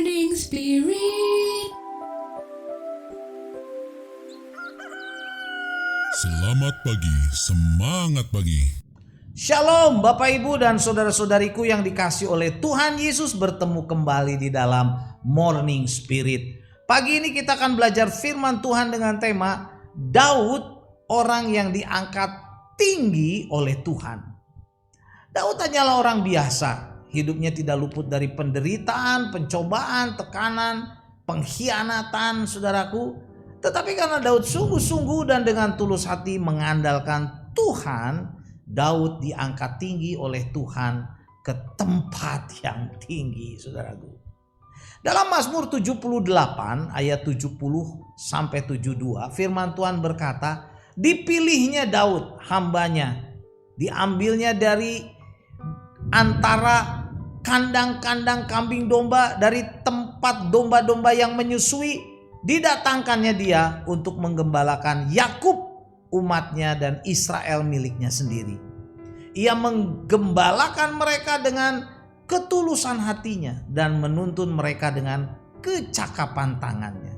Morning Spirit. Selamat pagi, semangat pagi. Shalom Bapak Ibu dan saudara-saudariku yang dikasih oleh Tuhan Yesus, bertemu kembali di dalam Morning Spirit. Pagi ini kita akan belajar firman Tuhan dengan tema Daud, orang yang diangkat tinggi oleh Tuhan. Daud hanyalah orang biasa, hidupnya tidak luput dari penderitaan, pencobaan, tekanan, pengkhianatan, saudaraku. Tetapi karena Daud sungguh-sungguh dan dengan tulus hati mengandalkan Tuhan, Daud diangkat tinggi oleh Tuhan ke tempat yang tinggi, saudaraku. Dalam Mazmur 78 ayat 70 sampai 72, firman Tuhan berkata, dipilihnya Daud hambanya, diambilnya dari antara kandang-kandang kambing domba, dari tempat domba-domba yang menyusui, didatangkannya dia untuk menggembalakan Yakub umatnya dan Israel miliknya sendiri. Ia menggembalakan mereka dengan ketulusan hatinya dan menuntun mereka dengan kecakapan tangannya.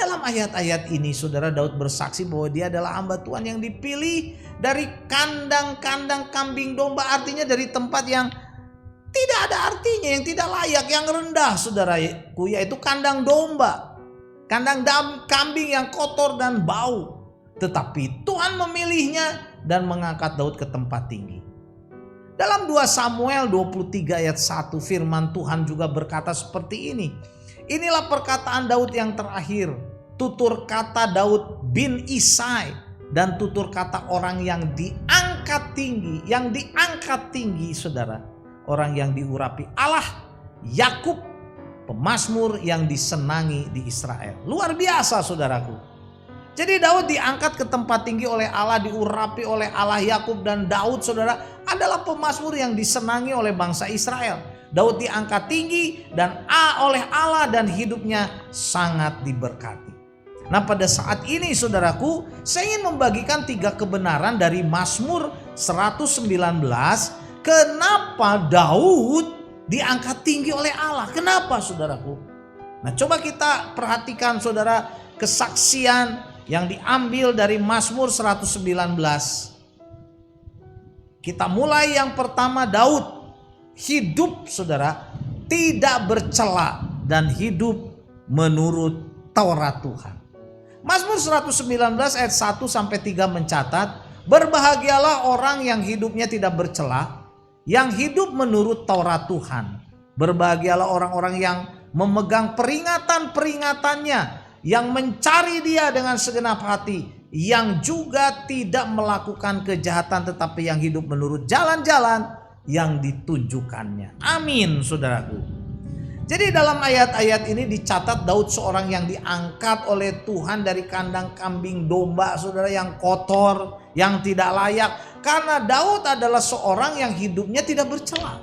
Dalam ayat-ayat ini saudara, Daud bersaksi bahwa dia adalah hamba Tuhan yang dipilih dari kandang-kandang kambing domba, artinya dari tempat yang tidak ada artinya, yang tidak layak, yang rendah saudaraku, yaitu kandang domba, kandang kambing yang kotor dan bau. Tetapi Tuhan memilihnya dan mengangkat Daud ke tempat tinggi. Dalam 2 Samuel 23 ayat 1 firman Tuhan juga berkata seperti ini. Inilah perkataan Daud yang terakhir, tutur kata Daud bin Isai, dan tutur kata orang yang diangkat tinggi, saudara. Orang yang diurapi Allah, Yakub, pemazmur yang disenangi di Israel. Luar biasa saudaraku. Jadi Daud diangkat ke tempat tinggi oleh Allah, diurapi oleh Allah. Yakub dan Daud saudara adalah pemazmur yang disenangi oleh bangsa Israel. Daud diangkat tinggi dan oleh Allah dan hidupnya sangat diberkati. Nah, pada saat ini saudaraku, saya ingin membagikan 3 kebenaran dari Mazmur 119. Kenapa Daud diangkat tinggi oleh Allah? Kenapa saudaraku? Nah, coba kita perhatikan saudara kesaksian yang diambil dari Mazmur 119. Kita mulai yang pertama, Daud hidup saudara tidak bercela dan hidup menurut Taurat Tuhan. Mazmur 119 ayat 1 sampai 3 mencatat, berbahagialah orang yang hidupnya tidak bercela, yang hidup menurut Taurat Tuhan. Berbahagialah orang-orang yang memegang peringatan-peringatannya, yang mencari dia dengan segenap hati, yang juga tidak melakukan kejahatan tetapi yang hidup menurut jalan-jalan yang ditunjukkannya. Amin saudaraku. Jadi dalam ayat-ayat ini dicatat Daud seorang yang diangkat oleh Tuhan dari kandang kambing domba saudara, yang kotor, yang tidak layak. Karena Daud adalah seorang yang hidupnya tidak bercela.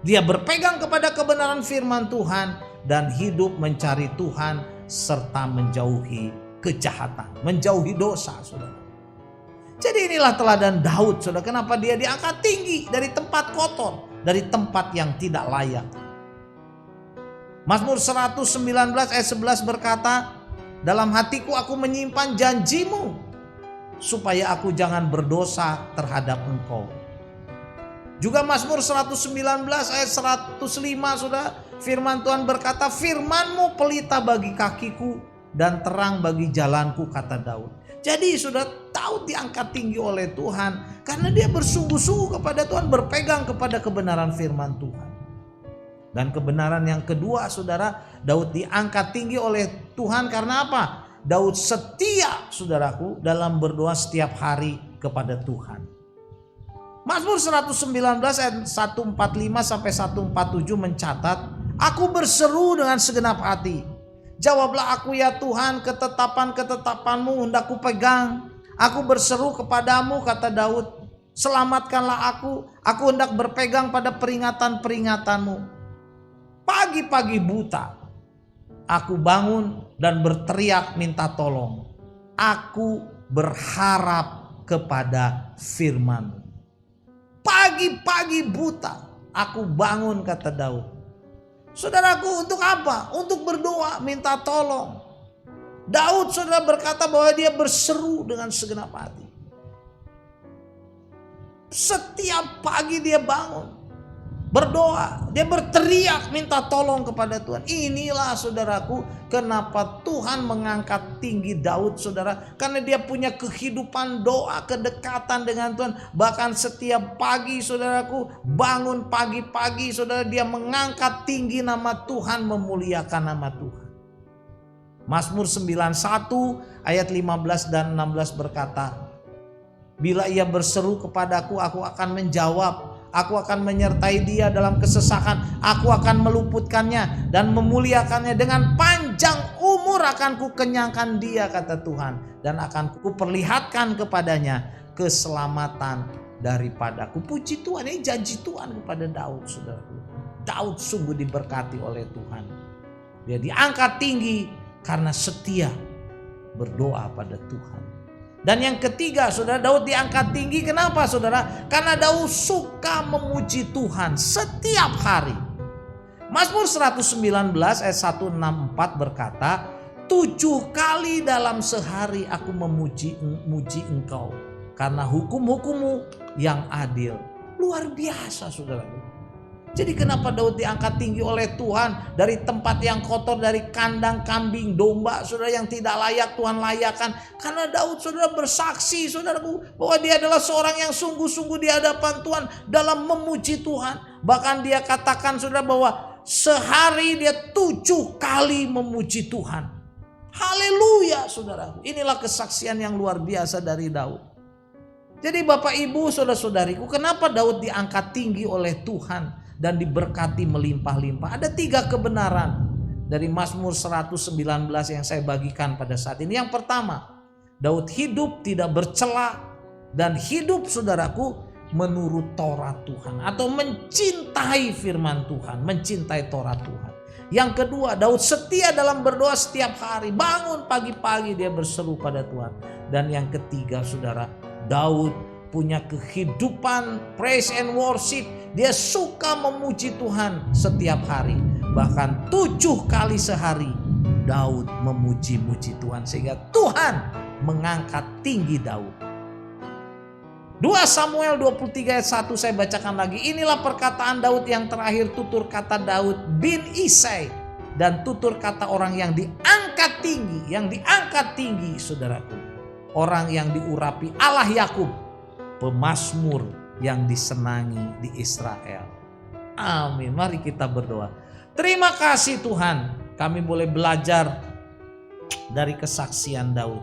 Dia berpegang kepada kebenaran firman Tuhan dan hidup mencari Tuhan serta menjauhi kejahatan, menjauhi dosa saudara. Jadi inilah teladan Daud saudara, kenapa dia diangkat tinggi dari tempat kotor, dari tempat yang tidak layak. Mazmur 119 ayat 11 berkata, dalam hatiku aku menyimpan janjimu, supaya aku jangan berdosa terhadap engkau. Juga Mazmur 119 ayat 105 saudara, firman Tuhan berkata, firmanmu pelita bagi kakiku dan terang bagi jalanku, kata Daud. Jadi sudah Daud diangkat tinggi oleh Tuhan karena dia bersungguh-sungguh kepada Tuhan, berpegang kepada kebenaran firman Tuhan. Dan kebenaran yang kedua saudara, Daud diangkat tinggi oleh Tuhan karena apa? Daud setia saudaraku dalam berdoa setiap hari kepada Tuhan. Mazmur 119 ayat 145 sampai 147 mencatat, aku berseru dengan segenap hati, jawablah aku ya Tuhan, ketetapan-ketetapanmu hendak ku pegang. Aku berseru kepadamu, kata Daud, selamatkanlah aku hendak berpegang pada peringatan-peringatanmu. Pagi-pagi buta, aku bangun dan berteriak minta tolong. Aku berharap kepada firman-Mu. Pagi-pagi buta, aku bangun, kata Daud. Saudaraku, untuk apa? Untuk berdoa, minta tolong. Daud saudara berkata bahwa dia berseru dengan segenap hati. Setiap pagi dia bangun, berdoa, dia berteriak minta tolong kepada Tuhan. Inilah saudaraku kenapa Tuhan mengangkat tinggi Daud saudara. Karena dia punya kehidupan doa, kedekatan dengan Tuhan. Bahkan setiap pagi saudaraku, bangun pagi-pagi saudara, dia mengangkat tinggi nama Tuhan, memuliakan nama Tuhan. Mazmur 91 ayat 15 dan 16 berkata, bila ia berseru kepadaku, aku akan menjawab. Aku akan menyertai dia dalam kesesakan. Aku akan meluputkannya dan memuliakannya. Dengan panjang umur akan kukenyangkan dia, kata Tuhan. Dan akan kuperlihatkan kepadanya keselamatan daripadaku. Puji Tuhan, ini janji Tuhan kepada Daud, saudara. Daud sungguh diberkati oleh Tuhan. Dia diangkat tinggi karena setia berdoa pada Tuhan. Dan yang ketiga, saudara, Daud diangkat tinggi. Kenapa, saudara? Karena Daud suka memuji Tuhan setiap hari. Mazmur 119 ayat 164 berkata, 7 kali dalam sehari aku memuji engkau, karena hukum-hukummu yang adil. Luar biasa, saudara. Jadi kenapa Daud diangkat tinggi oleh Tuhan dari tempat yang kotor, dari kandang kambing domba, saudara, yang tidak layak Tuhan layakkan. Karena Daud, saudara, bersaksi, saudaraku, bahwa dia adalah seorang yang sungguh-sungguh di hadapan Tuhan dalam memuji Tuhan. Bahkan dia katakan, saudara, bahwa sehari dia 7 kali memuji Tuhan. Haleluya, saudaraku. Inilah kesaksian yang luar biasa dari Daud. Jadi Bapak Ibu, saudara-saudariku, kenapa Daud diangkat tinggi oleh Tuhan dan diberkati melimpah-limpah? Ada 3 kebenaran dari Mazmur 119 yang saya bagikan pada saat ini. Yang pertama, Daud hidup tidak bercela dan hidup, saudaraku, menurut Taurat Tuhan atau mencintai firman Tuhan, mencintai Taurat Tuhan. Yang kedua, Daud setia dalam berdoa setiap hari. Bangun pagi-pagi dia berseru pada Tuhan. Dan yang ketiga, saudara, Daud punya kehidupan praise and worship. Dia suka memuji Tuhan setiap hari. Bahkan 7 kali sehari Daud memuji-muji Tuhan, sehingga Tuhan mengangkat tinggi Daud. 2 Samuel 23 ayat 1 saya bacakan lagi. Inilah perkataan Daud yang terakhir, tutur kata Daud bin Isai, dan tutur kata orang yang diangkat tinggi. Yang diangkat tinggi, saudaraku, orang yang diurapi Allah Yakub, pemazmur yang disenangi di Israel. Amin. Mari kita berdoa. Terima kasih Tuhan, kami boleh belajar dari kesaksian Daud.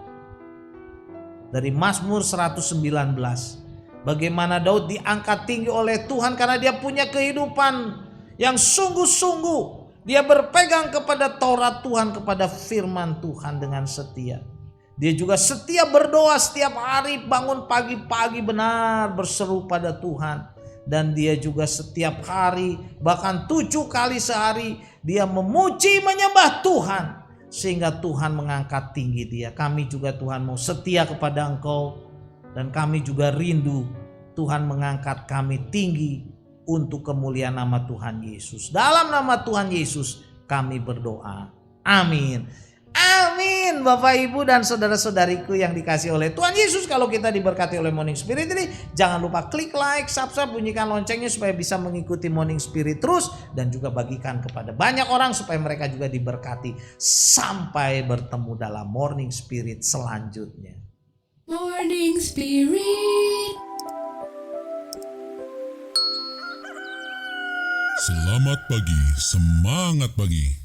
Dari Mazmur 119. Bagaimana Daud diangkat tinggi oleh Tuhan karena dia punya kehidupan yang sungguh-sungguh. Dia berpegang kepada Taurat Tuhan, kepada firman Tuhan dengan setia. Dia juga setia berdoa setiap hari, bangun pagi-pagi benar berseru pada Tuhan. Dan dia juga setiap hari, bahkan 7 kali sehari, dia memuji menyembah Tuhan. Sehingga Tuhan mengangkat tinggi dia. Kami juga, Tuhan, mau setia kepada Engkau. Dan kami juga rindu Tuhan mengangkat kami tinggi untuk kemuliaan nama Tuhan Yesus. Dalam nama Tuhan Yesus kami berdoa. Amin. Amin. Bapak, Ibu, dan saudara-saudariku yang dikasih oleh Tuhan Yesus. Kalau kita diberkati oleh Morning Spirit ini, jangan lupa klik like, subscribe, bunyikan loncengnya supaya bisa mengikuti Morning Spirit terus. Dan juga bagikan kepada banyak orang supaya mereka juga diberkati. Sampai bertemu dalam Morning Spirit selanjutnya. Morning Spirit. Selamat pagi, semangat pagi.